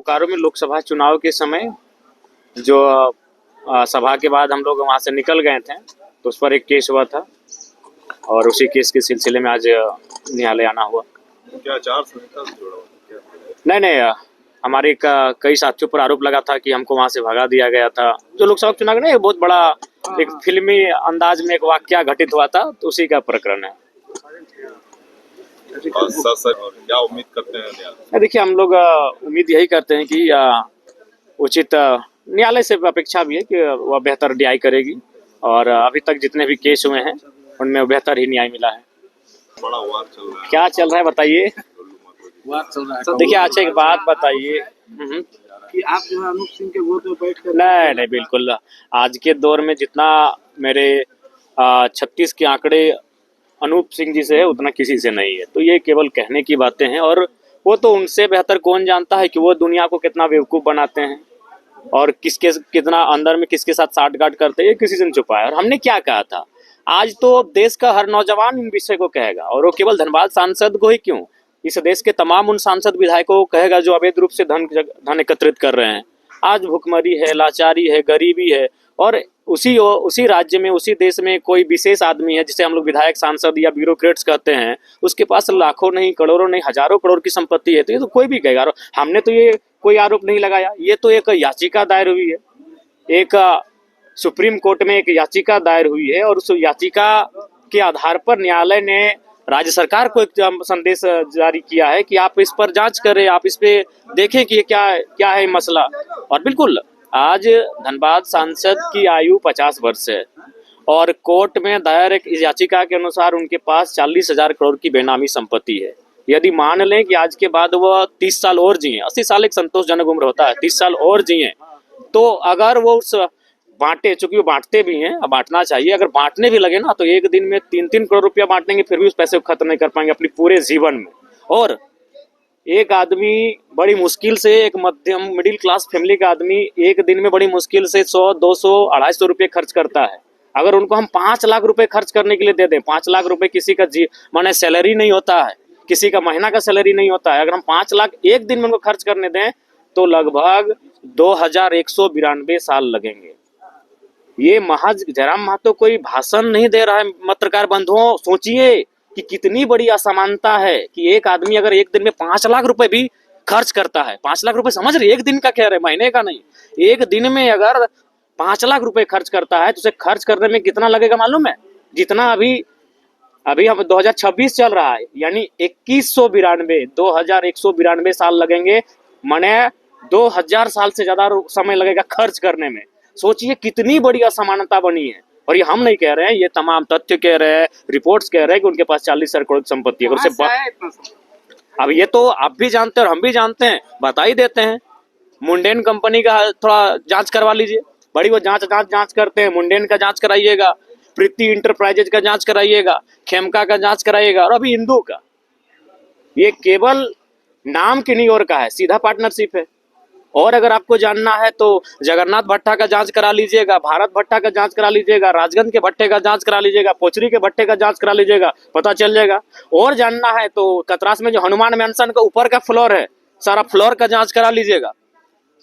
बोकारो में लोकसभा चुनाव के समय जो सभा के बाद हम लोग वहाँ से निकल गए थे, तो उस पर एक केस हुआ था और उसी केस के सिलसिले में आज न्यायालय आना हुआ। क्या आचार संहिता से जुड़ा हुआ था क्या? नहीं, हमारे कई साथियों पर आरोप लगा था कि हमको वहाँ से भगा दिया गया था। जो लोकसभा चुनाव में बहुत बड़ा एक फिल्मी अंदाज में एक वाकया घटित हुआ था, तो उसी का प्रकरण है। और क्या उम्मीद करते हैं न्यायालय? देखिए, हम लोग उम्मीद यही करते हैं कि उचित न्यायालय से अपेक्षा भी है कि वह बेहतर न्याय करेगी और अभी तक जितने भी केस हुए हैं उनमें बेहतर ही न्याय मिला है। बड़ा वार चल रहा है। क्या चल रहा है बताइए? वार चल रहा है। देखिए, अच्छा एक बात बताइए कि आप जो है अनूप सिंह के गोद में बैठ कर नहीं, बिल्कुल। आज के दौर में जितना मेरे 36 के आंकड़े अनूप सिंह जी से है उतना किसी से नहीं है, तो ये केवल कहने की बातें हैं और वो तो उनसे बेहतर कौन जानता है कि वो दुनिया को कितना बेवकूफ़ बनाते हैं और किसके कितना अंदर में किसके साथ साठगांठ करते हैं, ये किसी से नहीं छुपा है। और हमने क्या कहा था, आज तो देश का हर नौजवान इन विषय को कहेगा और वो केवल धनबाद सांसद को ही क्यों, इस देश के तमाम उन सांसद विधायकों को कहेगा जो अवैध रूप से धन एकत्रित कर रहे हैं। आज भुखमरी है, लाचारी है, गरीबी है और उसी राज्य में उसी देश में कोई विशेष आदमी है जिसे हम लोग विधायक सांसद या ब्यूरोक्रेट्स कहते हैं, उसके पास लाखों नहीं करोड़ों नहीं हजारों करोड़ की संपत्ति है। तो ये तो कोई भी कहेगा। हमने तो ये कोई आरोप नहीं लगाया, ये तो एक याचिका दायर हुई है, एक सुप्रीम कोर्ट में एक याचिका दायर हुई है और उस याचिका के आधार पर न्यायालय ने राज्य सरकार को एक संदेश जारी किया है कि आप इस पर जांच करें, आप इस पे देखें कि क्या है मसला। और बिल्कुल आज धनबाद सांसद की आयु 50 वर्ष है और कोर्ट में दायर एक याचिका के अनुसार उनके पास 40,000 करोड़ की बेनामी संपत्ति है। यदि मान लें कि आज के बाद वह 30 साल और जिए, 80 साल एक संतोषजनक उम्र होता है, 30 साल और जिए, तो अगर वो उस बांटे, चूंकि वो बांटते भी हैं, अब बांटना चाहिए, अगर बांटने भी लगे ना तो एक दिन में 3-3 करोड़ रुपया बांटेंगे फिर भी उस पैसे को खत्म नहीं कर पाएंगे अपने पूरे जीवन में। और एक आदमी बड़ी मुश्किल से, एक मध्यम मिडिल क्लास फैमिली का आदमी एक दिन में बड़ी मुश्किल से 100, 200, 250 रुपये खर्च करता है। अगर उनको हम 5 लाख रुपए खर्च करने के लिए दे दें, 5 लाख रुपए किसी का माने सैलरी नहीं होता है, किसी का महीना का सैलरी नहीं होता है, अगर हम 5 लाख एक दिन में उनको खर्च करने दें तो लगभग 2192 साल लगेंगे। ये महज जयराम महतो कोई भाषण नहीं दे रहा है। पत्रकार बंधुओं, सोचिए कि कितनी बड़ी असमानता है कि एक आदमी अगर एक दिन में 5 लाख रुपए भी खर्च करता है, 5 लाख रुपए समझ रहे, एक दिन का कह रहे, महीने का नहीं, एक दिन में अगर 5 लाख रुपए खर्च करता है तो उसे खर्च करने में कितना लगेगा मालूम है? जितना अभी हम 2026 चल रहा है, यानी 2192 साल लगेंगे, माने 2000 साल से ज्यादा समय लगेगा खर्च करने में। सोचिए कितनी बड़ी असमानता बनी है। और ये हम नहीं कह रहे हैं, ये तमाम तथ्य कह रहे हैं, रिपोर्ट्स कह रहे हैं कि उनके पास 40,000 करोड़ की संपत्ति है। अब ये तो आप भी जानते हैं और हम भी जानते हैं, बता ही देते हैं। मुंडेन कंपनी का थोड़ा जांच करवा लीजिए, बड़ी वो जांच करते हैं, मुंडेन का जांच कराइएगा, प्रीति इंटरप्राइजेज का जांच कराइएगा, खेमका का जांच कराइएगा और अभी इंदू का। ये केवल नाम की नहीं और का है, सीधा पार्टनरशिप है। और अगर आपको जानना है तो जगन्नाथ भट्टा का जांच करा लीजिएगा, भारत भट्टा का जांच करा लीजिएगा, राजगंज के भट्टे का जांच करा लीजिएगा, पोचरी के भट्टे का जांच करा लीजिएगा, पता चल जाएगा। और जानना है तो कतरास में जो हनुमान मैंसन का ऊपर का फ्लोर है, सारा फ्लोर का जांच करा लीजिएगा।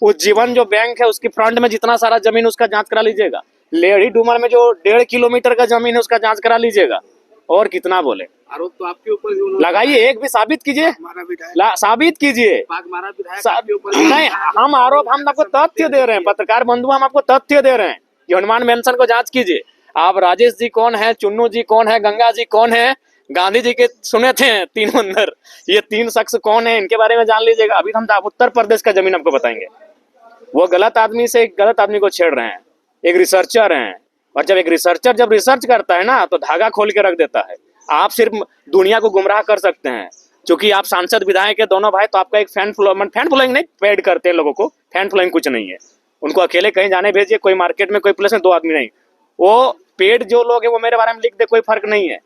उज्जीवन जो बैंक है उसकी फ्रंट में जितना सारा जमीन उसका जांच करा लीजिएगा। लेढ़ी डूमर में जो 1.5 किलोमीटर का जमीन है उसका जांच करा लीजिएगा। और कितना बोले, आरोप तो आपके ऊपर लगाइए, एक भी साबित कीजिए, साबित कीजिए। नहीं, हम आपको तथ्य दे रहे हैं, पत्रकार बंधु, हम आपको तथ्य दे रहे हैं कि हनुमान मैंसन को जांच कीजिए। आप राजेश जी कौन है, चुन्नू जी कौन है, गंगा जी कौन है, गांधी जी के सुने थे 3 मंदिर, ये 3 शख्स कौन है, इनके बारे में जान लीजिएगा। अभी हम उत्तर प्रदेश का जमीन आपको बताएंगे। वो गलत आदमी से गलत आदमी को छेड़ रहे हैं, एक रिसर्चर हैं, और जब एक रिसर्चर जब रिसर्च करता है ना तो धागा खोल के रख देता है। आप सिर्फ दुनिया को गुमराह कर सकते हैं, क्योंकि आप सांसद विधायक के दोनों भाई, तो आपका एक फैन फॉलोइंग नहीं, पेड करते हैं लोगों को, फैन फॉलोइंग कुछ नहीं है। उनको अकेले कहीं जाने भेजिए, कोई मार्केट में कोई प्लेस में 2 आदमी नहीं, वो पेड जो लोग हैं वो मेरे बारे में लिख दे, कोई फर्क नहीं है।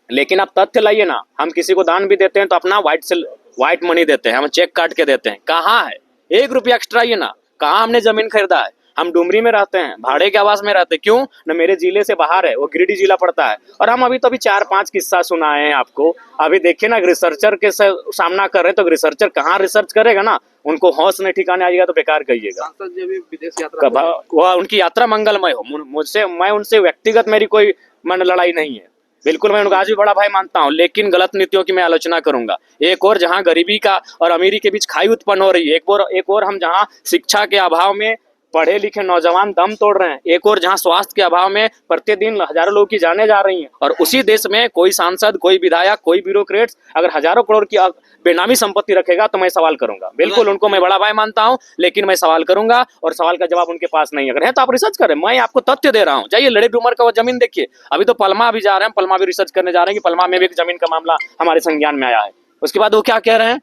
लेकिन आप तथ्य लाइए ना, हम किसी को दान भी देते हैं तो अपना व्हाइट मनी देते हैं, हम चेक काट के देते हैं। कहाँ है 1 रुपया एक्स्ट्रा? ये ना, कहाँ हमने जमीन खरीदा है? हम डुमरी में रहते हैं, भाड़े के आवास में रहते हैं। क्यों न, मेरे जिले से बाहर है, वो गिरिडीह जिला पड़ता है। और हम अभी तो अभी 4-5 किस्सा सुनाए हैं आपको। अभी देखिए ना, रिसर्चर के सामना कर रहे हैं, तो रिसर्चर कहाँ रिसर्च करेगा ना, उनको होश नहीं ठिकाने आएगा तो बेकार कहिएगा। सांसद जी अभी विदेश यात्रा वह उनकी यात्रा मंगलमय हो। मुझसे मैं उनसे व्यक्तिगत मेरी कोई मन लड़ाई नहीं है, बिल्कुल मैं उनका आज भी बड़ा भाई मानता हूं, लेकिन गलत नीतियों की मैं आलोचना करूंगा। एक और जहां गरीबी का और अमीरी के बीच खाई उत्पन्न हो रही है, एक और हम जहां शिक्षा के अभाव में पढ़े लिखे नौजवान दम तोड़ रहे हैं, एक और जहां स्वास्थ्य के अभाव में प्रतिदिन हजारों लोगों की जानें जा रही हैं, और उसी देश में कोई सांसद, कोई विधायक, कोई ब्यूरोक्रेट्स अगर हजारों करोड़ की बेनामी संपत्ति रखेगा तो मैं सवाल करूंगा। बिल्कुल उनको मैं बड़ा भाई मानता हूं, लेकिन मैं सवाल करूंगा और सवाल का जवाब उनके पास नहीं। अगर है तो आप रिसर्च करें, मैं आपको तथ्य दे रहा हूं। जाइए लड़े डूमर का वो जमीन देखिए। अभी तो पलमा भी जा रहे हैं, पलमा भी रिसर्च करने जा रहे हैं कि पलमा में भी एक जमीन का मामला हमारे संज्ञान में आया है। उसके बाद वो क्या कह रहे हैं,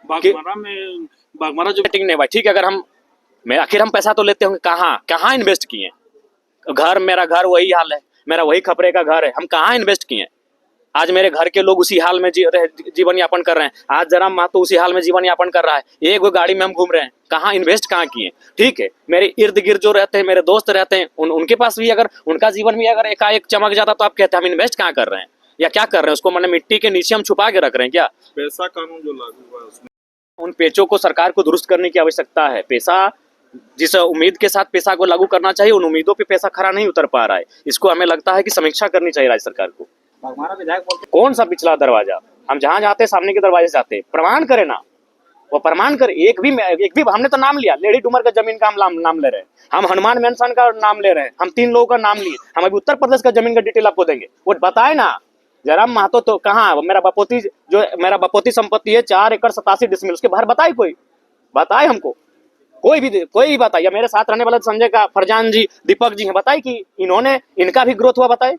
बागमारा जो मीटिंग नहीं भाई, ठीक है, अगर हम आखिर हम पैसा तो लेते होंगे, कहाँ इन्वेस्ट किए? घर, मेरा घर वही हाल है, मेरा वही खपरे का घर है, हम कहाँ इन्वेस्ट किए? आज मेरे घर के लोग उसी हाल में जीवन यापन कर रहे हैं। आज जराम महतो उसी हाल में जीवन यापन कर रहा है। एक वो गाड़ी में हम घूम रहे हैं, कहाँ इन्वेस्ट कहाँ किए? ठीक है, मेरे इर्द गिर्द जो रहते हैं, मेरे दोस्त रहते हैं, उनके पास भी अगर उनका जीवन भी अगर एकाएक चमक जाता तो आप कहते हैं हम इन्वेस्ट कहाँ कर रहे हैं या क्या कर रहे हैं? उसको मैंने मिट्टी के नीचे हम छुपा के रख रहे हैं क्या? पैसा कानून जो लागू हुआ है उसमें उन पेचों को सरकार को दुरुस्त करने की आवश्यकता है। पैसा, जिस उम्मीद के साथ पैसा को लागू करना चाहिए, उन उम्मीदों पे पैसा खरा नहीं उतर पा रहा है। इसको हमें लगता है कि समीक्षा करनी चाहिए राज्य सरकार को। बागमारा विधायक बोलते कौन सा पिछला दरवाजा? हम जहां जाते सामने के दरवाजे से जाते, प्रमाण करे ना, वो प्रमाण करे। एक भी हमने तो नाम लिया, लेडी डूमर का जमीन का हम नाम ले रहे हैं, हम हनुमान मेंशन का नाम ले रहे हैं, हम 3 लोगों का नाम लिए, हम अभी उत्तर प्रदेश का जमीन का डिटेल आपको देंगे। वो बताए ना, जयराम महतो तो कहाँ, मेरा बपोती संपत्ति है 4 एकड़ 87 डिसमिल, उसके बाहर बताए कोई? बताए हमको कोई भी बताए, या मेरे साथ रहने वाला संजय का फरजान जी, दीपक जी हैं, बताए कि इनका भी ग्रोथ हुआ? बताए।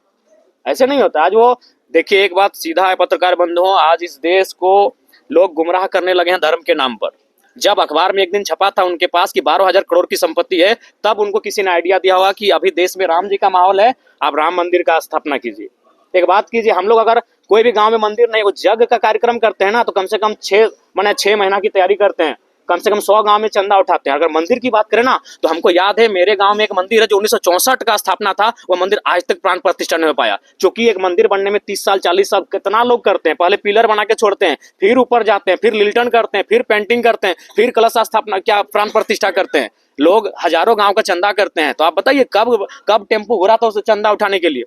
ऐसे नहीं होता। आज वो देखिए, एक बात सीधा है पत्रकार बंधुओं, आज इस देश को लोग गुमराह करने लगे हैं धर्म के नाम पर। जब अखबार में एक दिन छपा था उनके पास कि 12,000 करोड़ की संपत्ति है, तब उनको किसी ने आइडिया दिया होगा कि अभी देश में राम जी का माहौल है, आप राम मंदिर का स्थापना कीजिए। एक बात कीजिए, हम लोग अगर कोई भी गांव में मंदिर नहीं, वो यज्ञ का कार्यक्रम करते हैं ना, तो कम से कम 6 महीना की तैयारी करते हैं, कम से कम 100 गांव में चंदा उठाते हैं। अगर मंदिर की बात करें ना, तो हमको याद है मेरे गांव में एक मंदिर है जो 1964 का स्थापना था, वो मंदिर आज तक प्राण प्रतिष्ठा नहीं हो पाया, क्योंकि एक मंदिर बनने में 30 साल 40 साल कितना लोग करते हैं। पहले पिलर बना के छोड़ते हैं, फिर ऊपर जाते हैं, फिर लिल्टन करते हैं, फिर पेंटिंग करते हैं, फिर कलश स्थापना क्या प्राण प्रतिष्ठा करते हैं। लोग हजारों गाँव का चंदा करते हैं। तो आप बताइए कब टेम्पो हो रहा था उसे चंदा उठाने के लिए?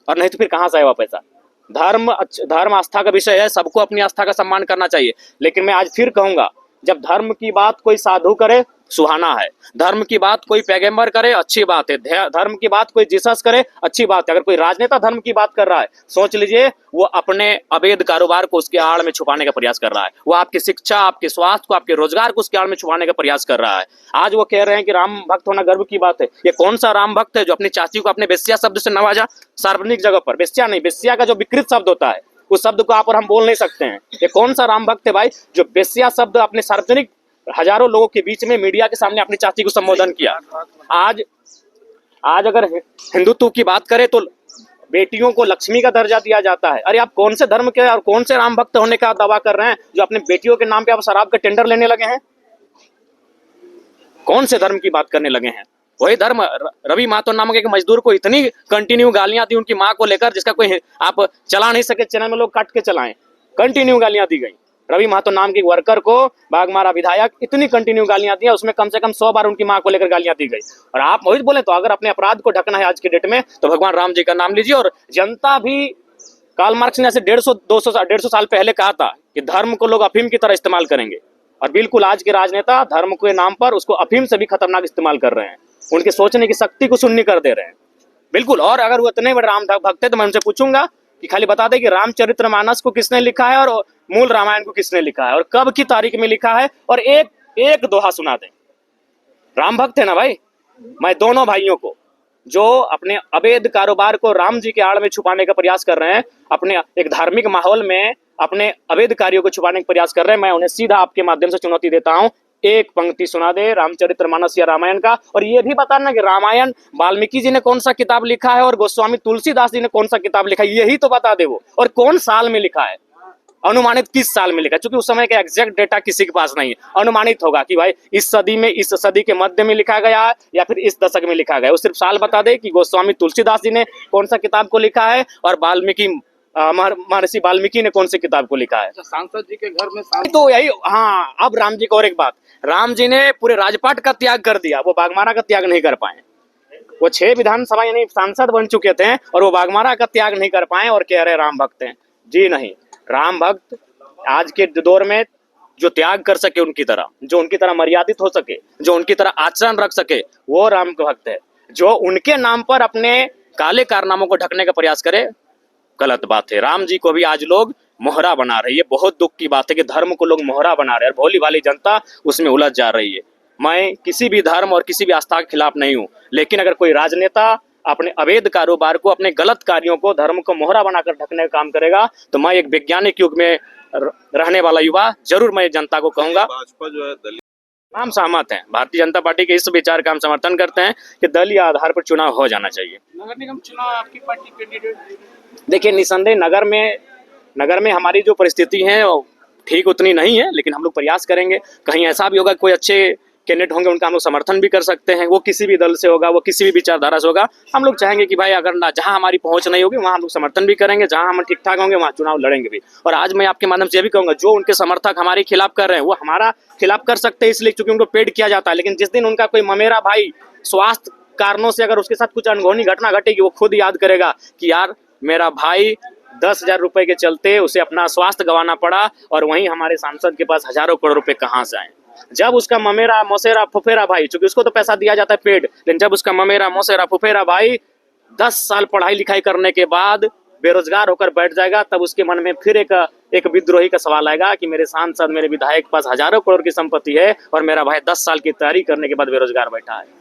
और नहीं तो फिर कहाँ से आएगा पैसा? धर्म आस्था का विषय है, सबको अपनी आस्था का सम्मान करना चाहिए। लेकिन मैं आज फिर कहूंगा, जब धर्म की बात कोई साधु करे सुहाना है, धर्म की बात कोई पैगंबर करे अच्छी बात है, धर्म की बात कोई जीसस करे अच्छी बात है। अगर कोई राजनेता धर्म की बात कर रहा है, सोच लीजिए वो अपने अवैध कारोबार को उसके आड़ में छुपाने का प्रयास कर रहा है। वो आपकी शिक्षा, आपके स्वास्थ्य को, आपके रोजगार को उसके आड़ में छुपाने का प्रयास कर रहा है। आज वो कह रहे हैं कि राम भक्त होना गर्व की बात है। ये कौन सा राम भक्त है जो अपनी चाची को अपने बेस्या शब्द से नवाजा सार्वजनिक जगह पर? बेस्या नहीं, बेस्या का जो विकृत शब्द होता है उस शब्द को आप और हम बोल नहीं सकते हैं। ये कौन सा राम भक्त है भाई जो बेस्या शब्द अपने सार्वजनिक हजारों लोगों के बीच में मीडिया के सामने अपनी चाची को संबोधन किया? आज अगर हिंदुत्व की बात करें तो बेटियों को लक्ष्मी का दर्जा दिया जाता है। अरे आप कौन से धर्म के और कौन से राम भक्त होने का दावा कर रहे हैं जो अपने बेटियों के नाम पे आप शराब का टेंडर लेने लगे हैं? कौन से धर्म की बात करने लगे हैं? वही धर्म रवि महतो नामक एक मजदूर को इतनी कंटिन्यू गालियां दी उनकी मां को लेकर, जिसका कोई आप चला नहीं सके, चैनल में लोग काट के चलाएं, कंटिन्यू गालियां दी गई। रवि महतो नाम के वर्कर को बागमारा विधायक इतनी कंटिन्यू गालियां दी, उसमें कम से कम 100 बार उनकी मां को लेकर गालियां दी गई। और आप वही बोले तो अगर अपने अपराध को ढकना है आज के डेट में, तो भगवान राम जी का नाम लीजिए। और जनता भी, कार्ल मार्क्स ने ऐसे 150 साल पहले कहा था कि धर्म को लोग अफीम की तरह इस्तेमाल करेंगे, और बिल्कुल आज के राजनेता धर्म के नाम पर उसको अफीम से भी खतरनाक इस्तेमाल कर रहे हैं। उनके सोचने की शक्ति को शून्य कर दे रहे हैं बिल्कुल। और अगर वो इतने बड़े राम भक्त है तो मैं उनसे पूछूंगा कि खाली बता दे कि रामचरितमानस को किसने लिखा है और मूल रामायण को किसने लिखा है और कब की तारीख में लिखा है, और एक दोहा सुना दें। राम भक्त है ना भाई। मैं दोनों भाइयों को जो अपने अवैध कारोबार को राम जी के आड़ में छुपाने का प्रयास कर रहे हैं, अपने एक धार्मिक माहौल में अपने अवैध कार्यों को छुपाने का प्रयास कर रहे हैं, मैं उन्हें सीधा आपके माध्यम से चुनौती देता हूं, एक पंक्ति सुना दे रामचरितमानस या रामायण का, और ये भी बताना कि रामायण वाल्मीकि जी ने कौन सा किताब लिखा है और गोस्वामी तुलसीदास जी ने कौन सा किताब लिखा है, यही तो बता दे वो, और कौन साल में लिखा है। अनुमानित किस साल में लिखा, क्योंकि उस समय का एग्जैक्ट डेटा किसी के पास नहीं है। अनुमानित होगा कि भाई इस सदी में, इस सदी के मध्य में लिखा गया है या फिर इस दशक में लिखा गया है। वो सिर्फ साल बता दे कि गोस्वामी तुलसीदास जी ने कौन सा किताब को लिखा है और वाल्मीकि महर्षि वाल्मीकि ने कौन सी किताब को लिखा है। अच्छा, सांसद जी के घर में सांसद तो यही, हाँ, अब राम जी को और एक बात, राम जी ने पूरे राजपाट का त्याग कर दिया, वो बाघमारा का त्याग नहीं कर पाए। वो 6 विधानसभा यानी सांसद बन चुके थे और वो बाघमारा का त्याग नहीं कर पाए और कह रहे राम भक्त हैं। जी नहीं, राम भक्त आज के दौर में जो त्याग कर सके उनकी तरह, जो उनकी तरह मर्यादित हो सके, जो उनकी तरह आचरण रख सके, वो राम का भक्त है। जो उनके नाम पर अपने काले कारनामों को ढकने का प्रयास करे, गलत बात है। राम जी को भी आज लोग मोहरा बना रहे हैं। ये बहुत दुख की बात है कि धर्म को लोग मोहरा बना रहे हैं और भोली भाली जनता उसमें उलझ जा रही है। मैं किसी भी धर्म और किसी भी आस्था के खिलाफ नहीं हूं, लेकिन अगर कोई राजनेता अपने अवैध कारोबार को, अपने गलत कार्यों को, धर्म को मोहरा बनाकर ढकने का काम करेगा, तो मैं एक वैज्ञानिक युग में रहने वाला युवा जरूर मैं जनता को कहूंगा, भाजपा जो है दलित, हम सहमत हैं, भारतीय जनता पार्टी के इस विचार का हम समर्थन करते हैं कि दलीय आधार पर चुनाव हो जाना चाहिए। नगर निगम चुनाव आपकी पार्टी कैंडिडेट? देखिए, निसंदेह नगर में हमारी जो परिस्थिति है वो ठीक उतनी नहीं है, लेकिन हम लोग प्रयास करेंगे। कहीं ऐसा भी होगा कोई अच्छे कैंडिडेट होंगे, उनका हम लोग समर्थन भी कर सकते हैं। वो किसी भी दल से होगा, वो किसी भी विचारधारा से होगा, हम लोग चाहेंगे कि भाई अगर ना जहां हमारी पहुंच नहीं होगी वहां हम लोग समर्थन भी करेंगे, जहां हम ठीक ठाक होंगे वहां चुनाव लड़ेंगे भी। और आज मैं आपके माध्यम से ये भी कहूंगा, जो उनके समर्थक हमारे खिलाफ कर रहे हैं वो हमारा खिलाफ कर सकते हैं इसलिए क्योंकि उनको पेड किया जाता है, लेकिन जिस दिन उनका कोई ममेरा भाई स्वास्थ्य कारणों से अगर उसके साथ कुछ अनहोनी घटना घटेगी, वो खुद याद करेगा कि यार मेरा भाई 10,000 रुपए के चलते उसे अपना स्वास्थ्य गंवाना पड़ा और वहीं हमारे सांसद के पास हजारों करोड़ रुपए कहाँ से आए। जब उसका ममेरा मौसेरा फुफेरा भाई, चूंकि उसको तो पैसा दिया जाता है पेड, लेकिन जब उसका ममेरा मौसेरा फुफेरा भाई 10 साल पढ़ाई लिखाई करने के बाद बेरोजगार होकर बैठ जाएगा, तब उसके मन में फिर एक विद्रोही का सवाल आएगा कि मेरे सांसद, मेरे विधायक के पास हजारों करोड़ की संपत्ति है और मेरा भाई 10 साल की तैयारी करने के बाद बेरोजगार बैठा है।